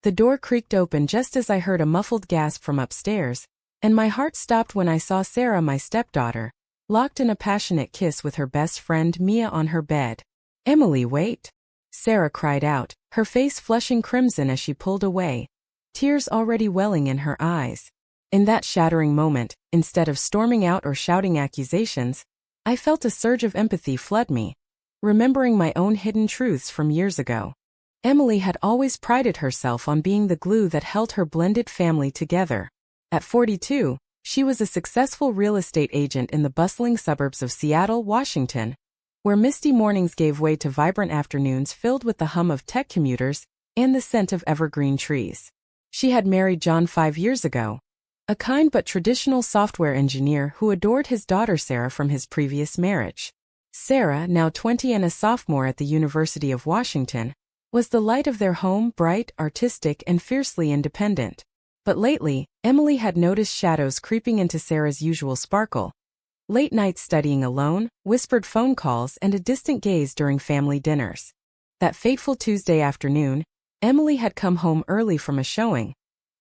The door creaked open just as I heard a muffled gasp from upstairs, and my heart stopped when I saw Sarah, my stepdaughter, locked in a passionate kiss with her best friend Mia on her bed. "Emily, wait!" Sarah cried out, her face flushing crimson as she pulled away, tears already welling in her eyes. In that shattering moment, instead of storming out or shouting accusations, I felt a surge of empathy flood me, remembering my own hidden truths from years ago. Emily had always prided herself on being the glue that held her blended family together. At 42, she was a successful real estate agent in the bustling suburbs of Seattle, Washington, where misty mornings gave way to vibrant afternoons filled with the hum of tech commuters and the scent of evergreen trees. She had married John 5 years ago, a kind but traditional software engineer who adored his daughter Sarah from his previous marriage. Sarah, now 20 and a sophomore at the University of Washington, was the light of their home, bright, artistic, and fiercely independent. But lately, Emily had noticed shadows creeping into Sarah's usual sparkle. Late nights studying alone, whispered phone calls, and a distant gaze during family dinners. That fateful Tuesday afternoon, Emily had come home early from a showing,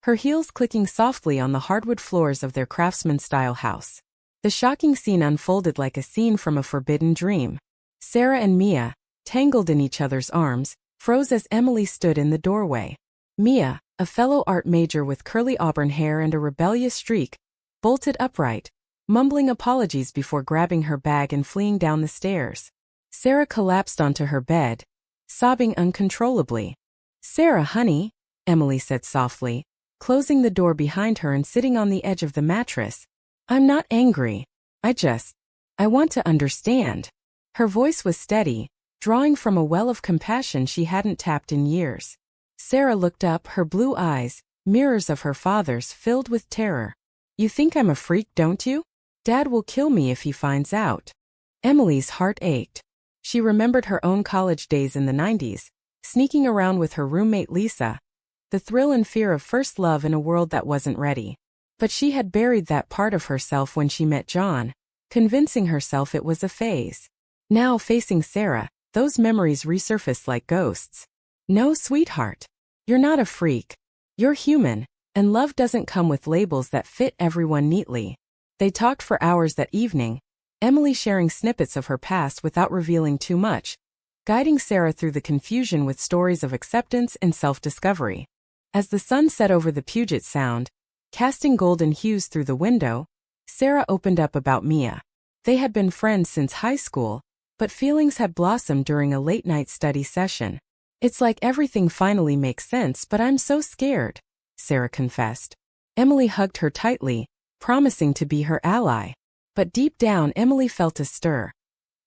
her heels clicking softly on the hardwood floors of their craftsman-style house. The shocking scene unfolded like a scene from a forbidden dream. Sarah and Mia, tangled in each other's arms, froze as Emily stood in the doorway. Mia, a fellow art major with curly auburn hair and a rebellious streak, bolted upright, mumbling apologies before grabbing her bag and fleeing down the stairs. Sarah collapsed onto her bed, sobbing uncontrollably. "Sarah, honey," Emily said softly, closing the door behind her and sitting on the edge of the mattress. "I'm not angry. I want to understand." Her voice was steady, drawing from a well of compassion she hadn't tapped in years. Sarah looked up, her blue eyes, mirrors of her father's, filled with terror. "You think I'm a freak, don't you? Dad will kill me if he finds out." Emily's heart ached. She remembered her own college days in the 90s, sneaking around with her roommate Lisa, the thrill and fear of first love in a world that wasn't ready. But she had buried that part of herself when she met John, convincing herself it was a phase. Now facing Sarah, those memories resurfaced like ghosts. "No, sweetheart. You're not a freak. You're human, and love doesn't come with labels that fit everyone neatly." They talked for hours that evening, Emily sharing snippets of her past without revealing too much, guiding Sarah through the confusion with stories of acceptance and self-discovery. As the sun set over the Puget Sound, casting golden hues through the window, Sarah opened up about Mia. They had been friends since high school, but feelings had blossomed during a late-night study session. "It's like everything finally makes sense, but I'm so scared," Sarah confessed. Emily hugged her tightly, promising to be her ally. But deep down, Emily felt a stir.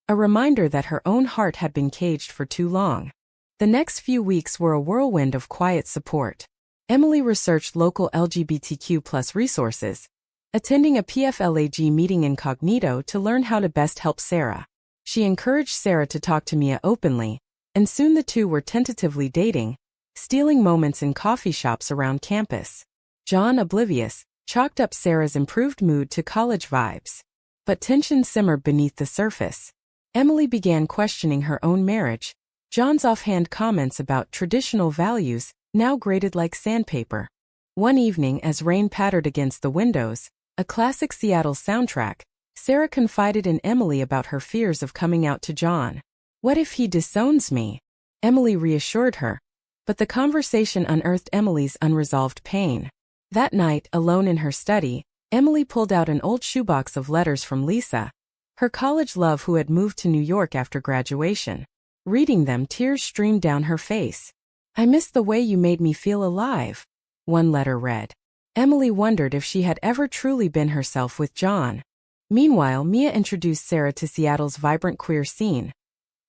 A reminder that her own heart had been caged for too long. The next few weeks were a whirlwind of quiet support. Emily researched local LGBTQ+ resources, attending a PFLAG meeting incognito to learn how to best help Sarah. She encouraged Sarah to talk to Mia openly, and soon the two were tentatively dating, stealing moments in coffee shops around campus. John, oblivious, chalked up Sarah's improved mood to college vibes. But tension simmered beneath the surface. Emily began questioning her own marriage, John's offhand comments about traditional values, now graded like sandpaper. One evening, as rain pattered against the windows, a classic Seattle soundtrack, Sarah confided in Emily about her fears of coming out to John. "What if he disowns me?" Emily reassured her, but the conversation unearthed Emily's unresolved pain. That night, alone in her study, Emily pulled out an old shoebox of letters from Lisa, her college love who had moved to New York after graduation. Reading them, tears streamed down her face. "I miss the way you made me feel alive," one letter read. Emily wondered if she had ever truly been herself with John. Meanwhile, Mia introduced Sarah to Seattle's vibrant queer scene.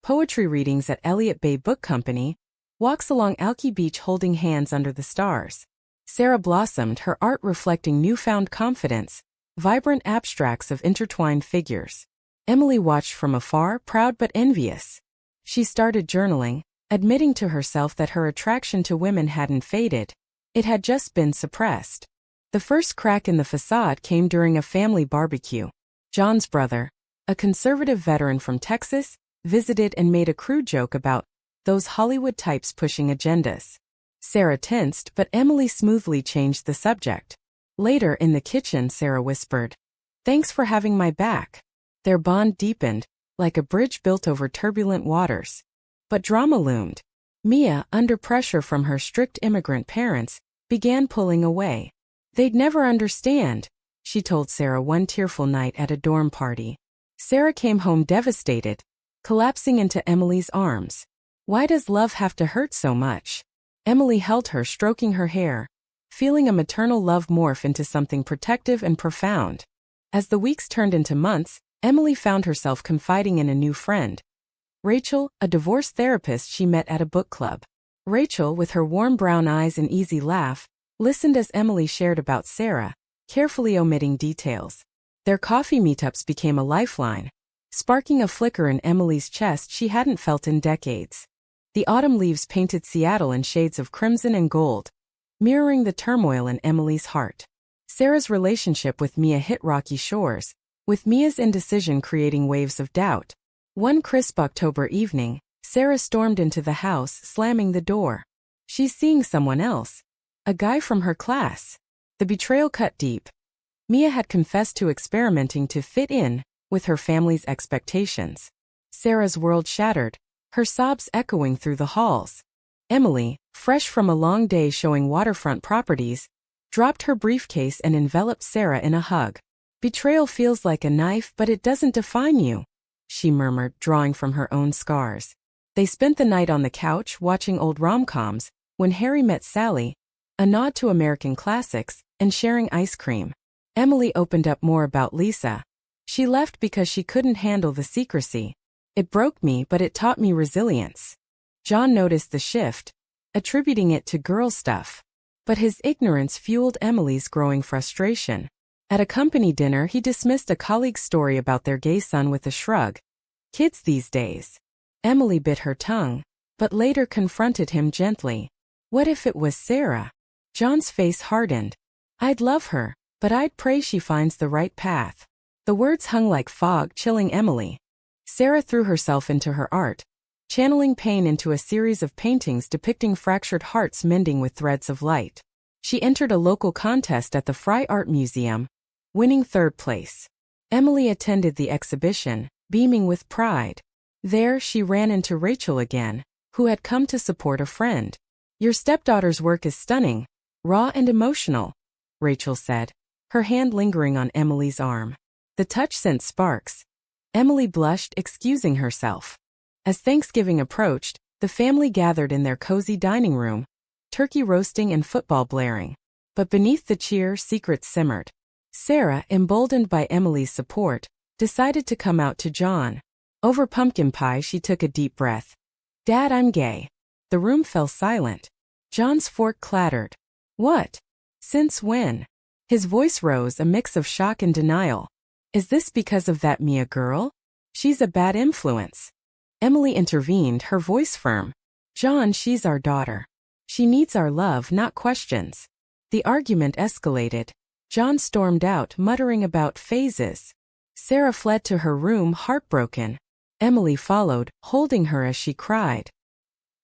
Poetry readings at Elliott Bay Book Company, walks along Alki Beach holding hands under the stars. Sarah blossomed, her art reflecting newfound confidence, vibrant abstracts of intertwined figures. Emily watched from afar, proud but envious. She started journaling, admitting to herself that her attraction to women hadn't faded. It had just been suppressed. The first crack in the facade came during a family barbecue. John's brother, a conservative veteran from Texas, visited and made a crude joke about those Hollywood types pushing agendas. Sarah tensed, but Emily smoothly changed the subject. Later in the kitchen, Sarah whispered, "Thanks for having my back." Their bond deepened, like a bridge built over turbulent waters. But drama loomed. Mia, under pressure from her strict immigrant parents, began pulling away. "They'd never understand," she told Sarah one tearful night at a dorm party. Sarah came home devastated, collapsing into Emily's arms. "Why does love have to hurt so much?" Emily held her, stroking her hair, feeling a maternal love morph into something protective and profound. As the weeks turned into months, Emily found herself confiding in a new friend, Rachel, a divorce therapist she met at a book club. Rachel, with her warm brown eyes and easy laugh, listened as Emily shared about Sarah, carefully omitting details. Their coffee meetups became a lifeline, sparking a flicker in Emily's chest she hadn't felt in decades. The autumn leaves painted Seattle in shades of crimson and gold, mirroring the turmoil in Emily's heart. Sarah's relationship with Mia hit rocky shores, with Mia's indecision creating waves of doubt. One crisp October evening, Sarah stormed into the house, slamming the door. "She's seeing someone else. A guy from her class." The betrayal cut deep. Mia had confessed to experimenting to fit in with her family's expectations. Sarah's world shattered, her sobs echoing through the halls. Emily, fresh from a long day showing waterfront properties, dropped her briefcase and enveloped Sarah in a hug. "Betrayal feels like a knife, but it doesn't define you," she murmured, drawing from her own scars. They spent the night on the couch watching old rom-coms, When Harry Met Sally, a nod to American classics, and sharing ice cream. Emily opened up more about Lisa. "She left because she couldn't handle the secrecy. It broke me, but it taught me resilience." John noticed the shift, attributing it to girl stuff. But his ignorance fueled Emily's growing frustration. At a company dinner, he dismissed a colleague's story about their gay son with a shrug. "Kids these days." Emily bit her tongue, but later confronted him gently. What if it was Sarah? John's face hardened. "I'd love her, but I'd pray she finds the right path." The words hung like fog, chilling Emily. Sarah threw herself into her art, channeling pain into a series of paintings depicting fractured hearts mending with threads of light. She entered a local contest at the Fry Art Museum, winning third place. Emily attended the exhibition, beaming with pride. There, she ran into Rachel again, who had come to support a friend. "Your stepdaughter's work is stunning, raw and emotional," Rachel said, her hand lingering on Emily's arm. The touch sent sparks. Emily blushed, excusing herself. As Thanksgiving approached, the family gathered in their cozy dining room, turkey roasting and football blaring. But beneath the cheer, secrets simmered. Sarah, emboldened by Emily's support, decided to come out to John. Over pumpkin pie, she took a deep breath. "Dad, I'm gay." The room fell silent. John's fork clattered. "What? Since when?" His voice rose, a mix of shock and denial. "Is this because of that Mia girl? She's a bad influence." Emily intervened, her voice firm. "John, she's our daughter. She needs our love, not questions." The argument escalated. John stormed out, muttering about phases. Sarah fled to her room, heartbroken. Emily followed, holding her as she cried.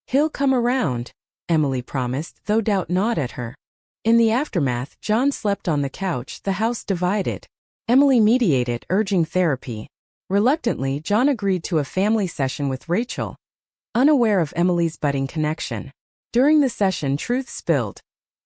"He'll come around," Emily promised, though doubt gnawed at her. In the aftermath, John slept on the couch, the house divided. Emily mediated, urging therapy. Reluctantly, John agreed to a family session with Rachel, unaware of Emily's budding connection. During the session, truth spilled.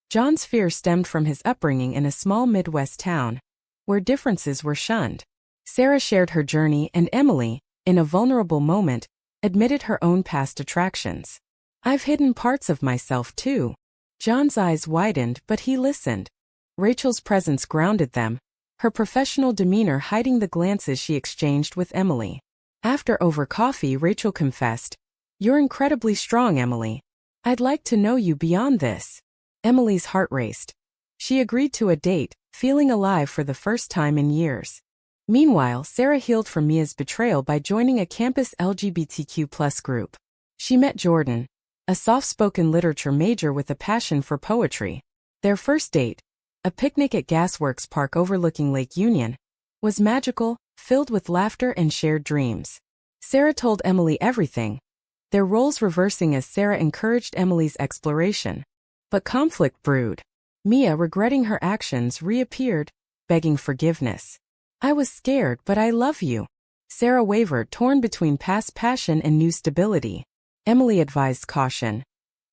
John's fear stemmed from his upbringing in a small Midwest town, where differences were shunned. Sarah shared her journey, and Emily, in a vulnerable moment, admitted her own past attractions. "I've hidden parts of myself too." John's eyes widened, but he listened. Rachel's presence grounded them, her professional demeanor hiding the glances she exchanged with Emily. After over coffee, Rachel confessed, "You're incredibly strong, Emily. I'd like to know you beyond this." Emily's heart raced. She agreed to a date, feeling alive for the first time in years. Meanwhile, Sarah healed from Mia's betrayal by joining a campus LGBTQ+ group. She met Jordan, a soft-spoken literature major with a passion for poetry. Their first date, a picnic at Gasworks Park overlooking Lake Union, was magical, filled with laughter and shared dreams. Sarah told Emily everything, their roles reversing as Sarah encouraged Emily's exploration. But conflict brewed. Mia, regretting her actions, reappeared, begging forgiveness. I was scared, but I love you. Sarah wavered, torn between past passion and new stability. Emily advised caution.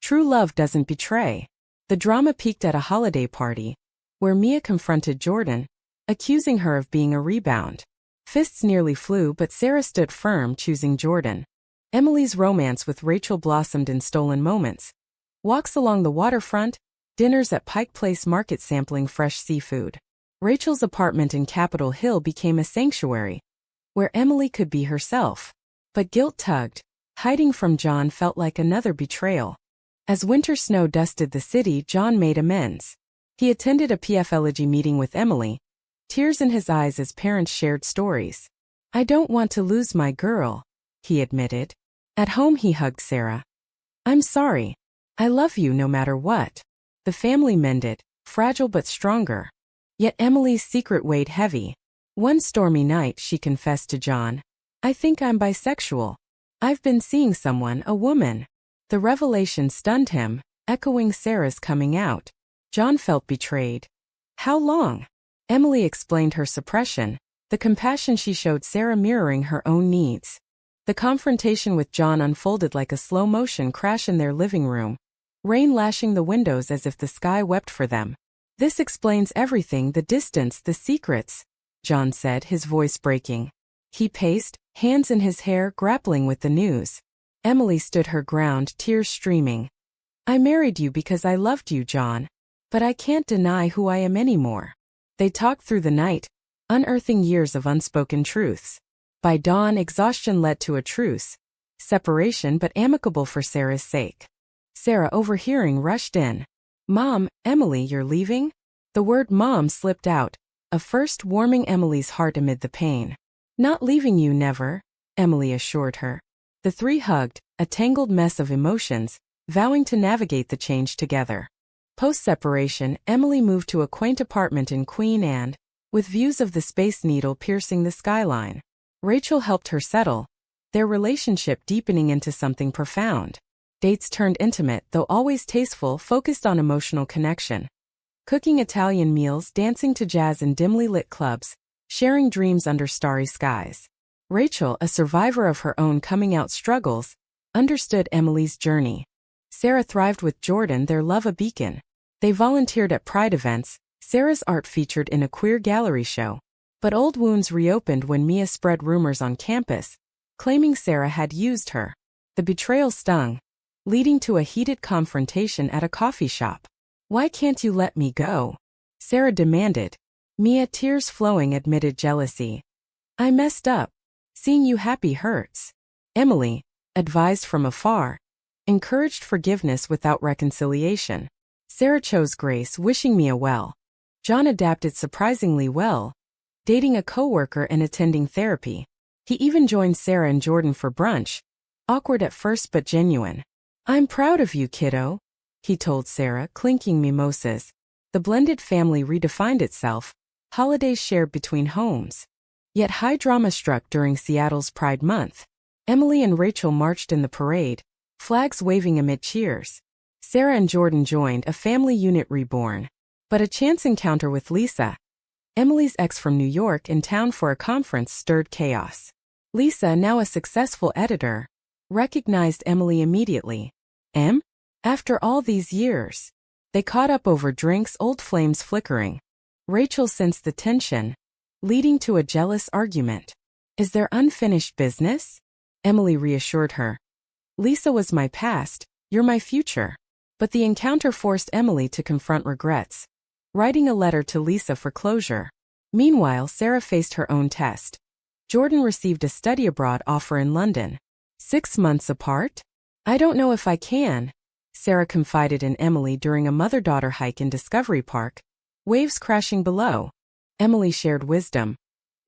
True love doesn't betray. The drama peaked at a holiday party, where Mia confronted Jordan, accusing her of being a rebound. Fists nearly flew, but Sarah stood firm, choosing Jordan. Emily's romance with Rachel blossomed in stolen moments. Walks along the waterfront, dinners at Pike Place Market sampling fresh seafood. Rachel's apartment in Capitol Hill became a sanctuary, where Emily could be herself. But guilt tugged. Hiding from John felt like another betrayal. As winter snow dusted the city, John made amends. He attended a PFLG meeting with Emily, tears in his eyes as parents shared stories. I don't want to lose my girl, he admitted. At home he hugged Sarah. I'm sorry. I love you no matter what. The family mended, fragile but stronger. Yet Emily's secret weighed heavy. One stormy night she confessed to John, I think I'm bisexual. I've been seeing someone, a woman. The revelation stunned him, echoing Sarah's coming out. John felt betrayed. How long? Emily explained her suppression, the compassion she showed Sarah mirroring her own needs. The confrontation with John unfolded like a slow-motion crash in their living room, rain lashing the windows as if the sky wept for them. This explains everything, the distance, the secrets, John said, his voice breaking. He paced, hands in his hair, grappling with the news. Emily stood her ground, tears streaming. I married you because I loved you, John. But I can't deny who I am anymore. They talked through the night, unearthing years of unspoken truths. By dawn, exhaustion led to a truce. Separation, but amicable for Sarah's sake. Sarah, overhearing, rushed in. Mom, Emily, you're leaving? The word mom slipped out, a first warming Emily's heart amid the pain. Not leaving you, never, Emily assured her. The three hugged, a tangled mess of emotions, vowing to navigate the change together. Post-separation, Emily moved to a quaint apartment in Queen Anne, with views of the Space Needle piercing the skyline. Rachel helped her settle, their relationship deepening into something profound. Dates turned intimate, though always tasteful, focused on emotional connection. Cooking Italian meals, dancing to jazz in dimly lit clubs, sharing dreams under starry skies. Rachel, a survivor of her own coming-out struggles, understood Emily's journey. Sarah thrived with Jordan, their love a beacon. They volunteered at Pride events, Sarah's art featured in a queer gallery show. But old wounds reopened when Mia spread rumors on campus, claiming Sarah had used her. The betrayal stung, leading to a heated confrontation at a coffee shop. Why can't you let me go? Sarah demanded. Mia, tears flowing, admitted jealousy. I messed up. Seeing you happy hurts. Emily, advised from afar, encouraged forgiveness without reconciliation. Sarah chose grace, wishing Mia well. John adapted surprisingly well, dating a coworker and attending therapy. He even joined Sarah and Jordan for brunch, awkward at first but genuine. I'm proud of you, kiddo, he told Sarah, clinking mimosas. The blended family redefined itself, holidays shared between homes. Yet high drama struck during Seattle's Pride Month. Emily and Rachel marched in the parade, flags waving amid cheers. Sarah and Jordan joined, a family unit reborn. But a chance encounter with Lisa, Emily's ex from New York, in town for a conference, stirred chaos. Lisa, now a successful editor, recognized Emily immediately. After all these years. They caught up over drinks, old flames flickering. Rachel sensed the tension, leading to a jealous argument. Is there unfinished business? Emily reassured her. Lisa was my past, you're my future. But the encounter forced Emily to confront regrets, writing a letter to Lisa for closure. Meanwhile, Sarah faced her own test. Jordan received a study abroad offer in London. 6 months apart? I don't know if I can, Sarah confided in Emily during a mother-daughter hike in Discovery Park, waves crashing below. Emily shared wisdom.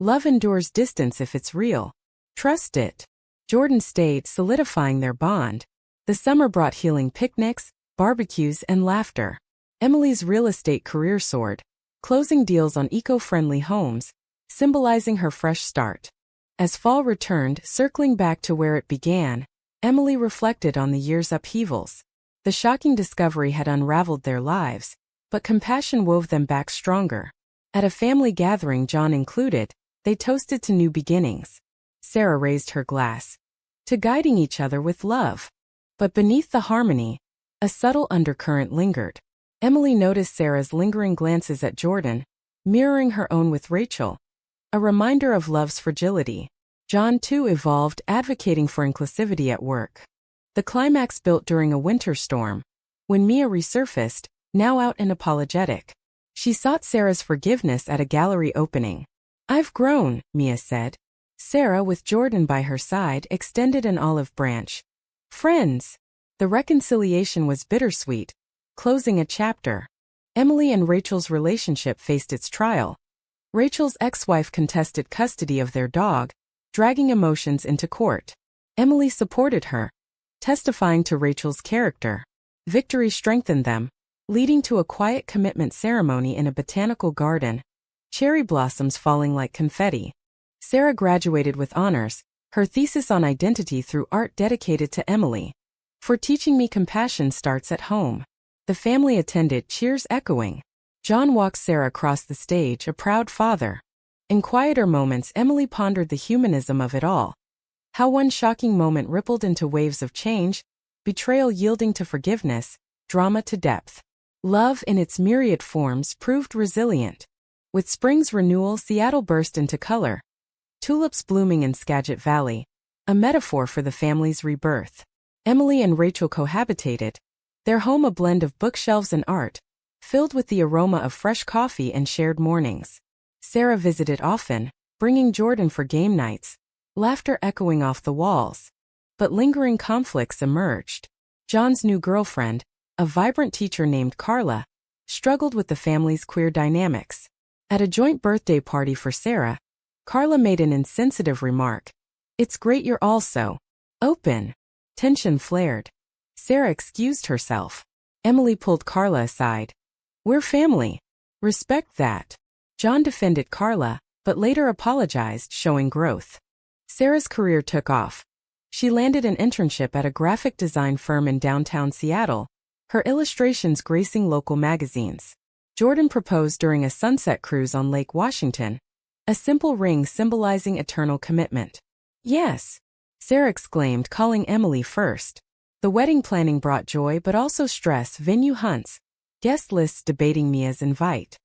Love endures distance if it's real. Trust it. Jordan stayed, solidifying their bond. The summer brought healing picnics, barbecues, and laughter. Emily's real estate career soared, closing deals on eco-friendly homes, symbolizing her fresh start. As fall returned, circling back to where it began, Emily reflected on the year's upheavals. The shocking discovery had unraveled their lives, but compassion wove them back stronger. At a family gathering, John included, they toasted to new beginnings. Sarah raised her glass. To guiding each other with love. But beneath the harmony, a subtle undercurrent lingered. Emily noticed Sarah's lingering glances at Jordan, mirroring her own with Rachel. A reminder of love's fragility. John too evolved, advocating for inclusivity at work. The climax built during a winter storm. When Mia resurfaced, now out and apologetic. She sought Sarah's forgiveness at a gallery opening. "I've grown," Mia said. Sarah, with Jordan by her side, extended an olive branch. "Friends." The reconciliation was bittersweet, closing a chapter. Emily and Rachel's relationship faced its trial. Rachel's ex-wife contested custody of their dog, dragging emotions into court. Emily supported her, testifying to Rachel's character. Victory strengthened them, leading to a quiet commitment ceremony in a botanical garden, cherry blossoms falling like confetti. Sarah graduated with honors, her thesis on identity through art dedicated to Emily. "For teaching me compassion starts at home." The family attended, cheers echoing. John walked Sarah across the stage, a proud father. In quieter moments, Emily pondered the humanism of it all. How one shocking moment rippled into waves of change, betrayal yielding to forgiveness, drama to depth. Love in its myriad forms proved resilient. With spring's renewal, Seattle burst into color. Tulips blooming in Skagit Valley, a metaphor for the family's rebirth. Emily and Rachel cohabitated, their home a blend of bookshelves and art, filled with the aroma of fresh coffee and shared mornings. Sarah visited often, bringing Jordan for game nights, laughter echoing off the walls. But lingering conflicts emerged. John's new girlfriend, a vibrant teacher named Carla, struggled with the family's queer dynamics. At a joint birthday party for Sarah, Carla made an insensitive remark. "It's great you're all so open." Tension flared. Sarah excused herself. Emily pulled Carla aside. "We're family. Respect that." John defended Carla, but later apologized, showing growth. Sarah's career took off. She landed an internship at a graphic design firm in downtown Seattle, her illustrations gracing local magazines. Jordan proposed during a sunset cruise on Lake Washington, a simple ring symbolizing eternal commitment. "Yes," Sarah exclaimed, calling Emily first. The wedding planning brought joy but also stress, venue hunts, guest lists debating Mia's invite.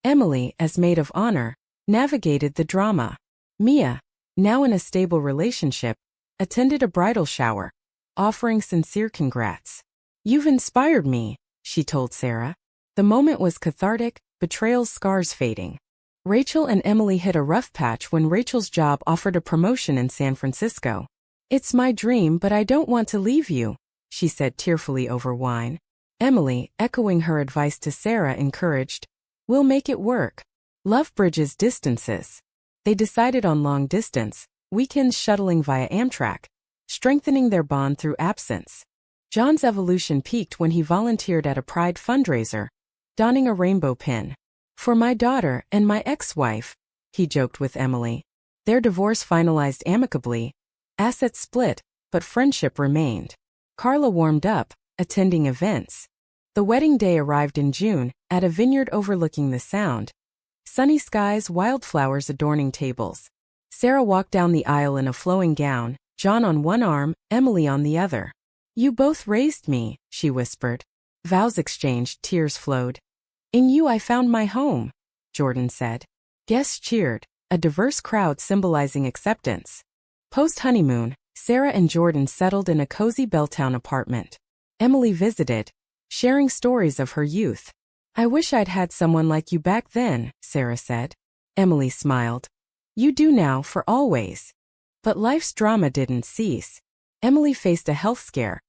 Emily, as maid of honor, navigated the drama. Mia, now in a stable relationship, attended a bridal shower, offering sincere congrats. "You've inspired me," she told Sarah. The moment was cathartic, betrayal's scars fading. Rachel and Emily hit a rough patch when Rachel's job offered a promotion in San Francisco. "It's my dream, but I don't want to leave you," she said tearfully over wine. Emily, echoing her advice to Sarah, encouraged, "We'll make it work. Love bridges distances." They decided on long distance, weekends shuttling via Amtrak, strengthening their bond through absence. John's evolution peaked when he volunteered at a Pride fundraiser, donning a rainbow pin. "For my daughter and my ex-wife," he joked with Emily. Their divorce finalized amicably. Assets split, but friendship remained. Carla warmed up, attending events. The wedding day arrived in June, at a vineyard overlooking the Sound. Sunny skies, wildflowers adorning tables. Sarah walked down the aisle in a flowing gown, John on one arm, Emily on the other. "You both raised me," she whispered. Vows exchanged, tears flowed. "In you I found my home," Jordan said. Guests cheered, a diverse crowd symbolizing acceptance. Post-honeymoon, Sarah and Jordan settled in a cozy Belltown apartment. Emily visited, sharing stories of her youth. "I wish I'd had someone like you back then," Sarah said. Emily smiled. "You do now, for always." But life's drama didn't cease. Emily faced a health scare.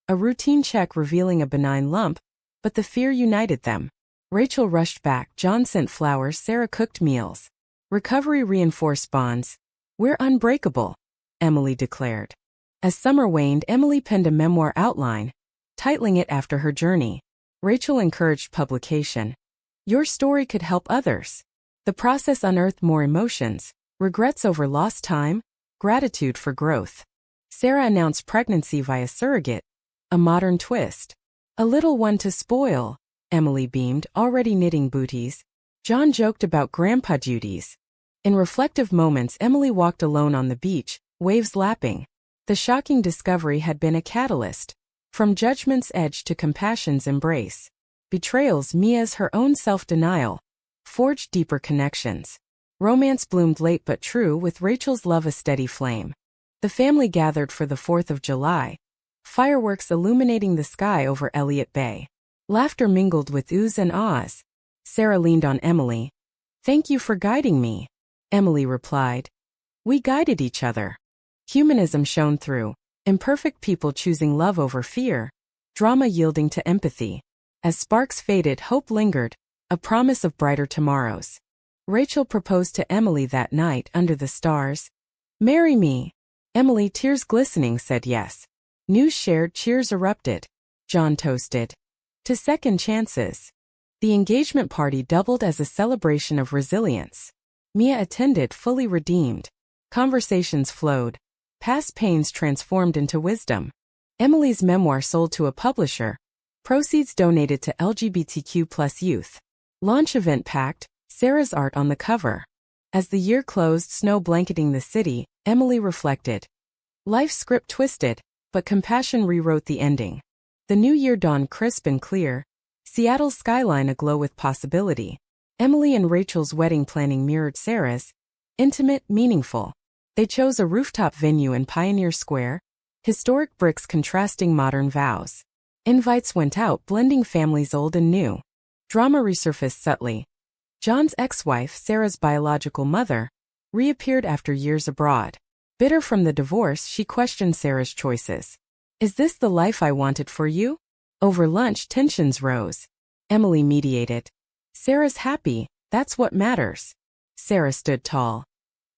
A routine check revealing a benign lump, but the fear united them. Rachel rushed back, John sent flowers, Sarah cooked meals. Recovery reinforced bonds. "We're unbreakable," Emily declared. As summer waned, Emily penned a memoir outline, titling it after her journey. Rachel encouraged publication. "Your story could help others." The process unearthed more emotions, regrets over lost time, gratitude for growth. Sarah announced pregnancy via surrogate, a modern twist. A little one to spoil, Emily beamed, already knitting booties. John joked about grandpa duties. In reflective moments, Emily walked alone on the beach, waves lapping. The shocking discovery had been a catalyst. From judgment's edge to compassion's embrace. Betrayals, Mia's her own self-denial. Forged deeper connections. Romance bloomed late but true, with Rachel's love a steady flame. The family gathered for the 4th of July. Fireworks illuminating the sky over Elliott Bay. Laughter mingled with oohs and ahs. Sarah leaned on Emily. "Thank you for guiding me," Emily replied. "We guided each other." Humanism shone through. Imperfect people choosing love over fear. Drama yielding to empathy. As sparks faded, hope lingered, a promise of brighter tomorrows. Rachel proposed to Emily that night under the stars. "Marry me." Emily, tears glistening, said yes. News shared, cheers erupted. John toasted to second chances. The engagement party doubled as a celebration of resilience. Mia attended, fully redeemed. Conversations flowed. Past pains transformed into wisdom. Emily's memoir sold to a publisher. Proceeds donated to LGBTQ+ youth. Launch event packed, Sarah's art on the cover. As the year closed, snow blanketing the city, Emily reflected. Life's script twisted, but compassion rewrote the ending. The new year dawned crisp and clear. Seattle's skyline aglow with possibility. Emily and Rachel's wedding planning mirrored Sarah's. Intimate, meaningful. They chose a rooftop venue in Pioneer Square. Historic bricks contrasting modern vows. Invites went out, blending families old and new. Drama resurfaced subtly. John's ex-wife, Sarah's biological mother, reappeared after years abroad. Bitter from the divorce, she questioned Sarah's choices. "Is this the life I wanted for you?" Over lunch, tensions rose. Emily mediated. "Sarah's happy, that's what matters." Sarah stood tall.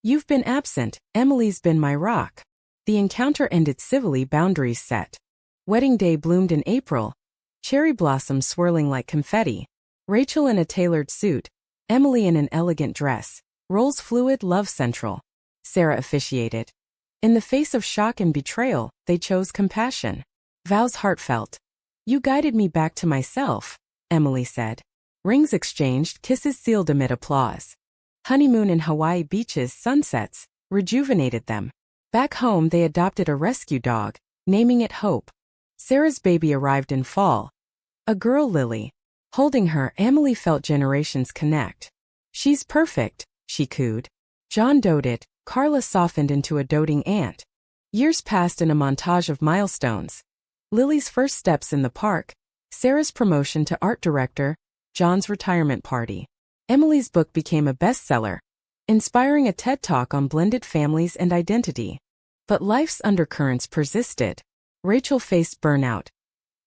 "You've been absent, Emily's been my rock." The encounter ended civilly, boundaries set. Wedding day bloomed in April. Cherry blossoms swirling like confetti. Rachel in a tailored suit. Emily in an elegant dress. Roles fluid, love central. Sarah officiated. In the face of shock and betrayal, they chose compassion. Vows heartfelt. "You guided me back to myself," Emily said. Rings exchanged, kisses sealed amid applause. Honeymoon in Hawaii beaches, sunsets, rejuvenated them. Back home, they adopted a rescue dog, naming it Hope. Sarah's baby arrived in fall. A girl, Lily. Holding her, Emily felt generations connect. "She's perfect," she cooed. John doted. Carla softened into a doting aunt. Years passed in a montage of milestones. Lily's first steps in the park. Sarah's promotion to art director. John's retirement party. Emily's book became a bestseller, inspiring a TED Talk on blended families and identity. But life's undercurrents persisted. Rachel faced burnout.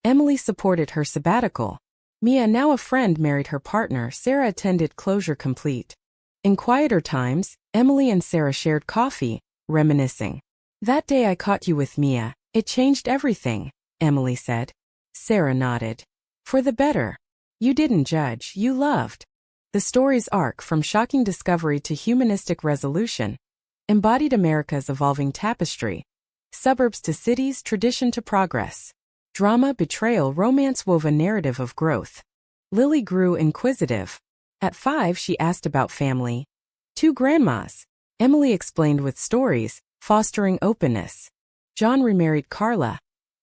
Emily supported her sabbatical. Mia, now a friend, married her partner. Sarah attended closure complete. In quieter times, Emily and Sarah shared coffee, reminiscing. "That day I caught you with Mia, it changed everything," Emily said. Sarah nodded. "For the better. You didn't judge, you loved." The story's arc, from shocking discovery to humanistic resolution, embodied America's evolving tapestry. Suburbs to cities, tradition to progress. Drama, betrayal, romance wove a narrative of growth. Lily grew inquisitive. At 5, she asked about family. "Two grandmas," Emily explained with stories, fostering openness. John remarried Carla.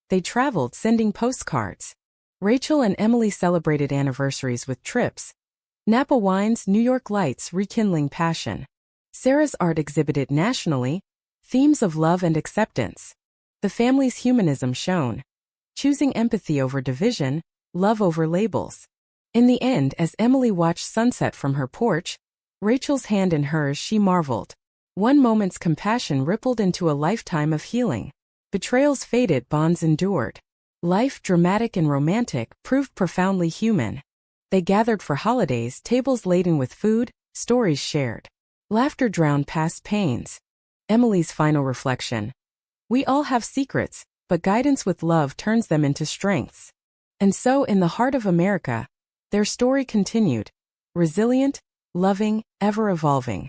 They traveled, sending postcards. Rachel and Emily celebrated anniversaries with trips. Napa wines, New York lights, rekindling passion. Sarah's art exhibited nationally, themes of love and acceptance. The family's humanism shone. Choosing empathy over division, love over labels. In the end, as Emily watched sunset from her porch, Rachel's hand in hers, she marveled. One moment's compassion rippled into a lifetime of healing. Betrayals faded, bonds endured. Life, dramatic and romantic, proved profoundly human. They gathered for holidays, tables laden with food, stories shared. Laughter drowned past pains. Emily's final reflection. "We all have secrets, but guidance with love turns them into strengths." And so, in the heart of America, their story continued. Resilient, loving, ever-evolving.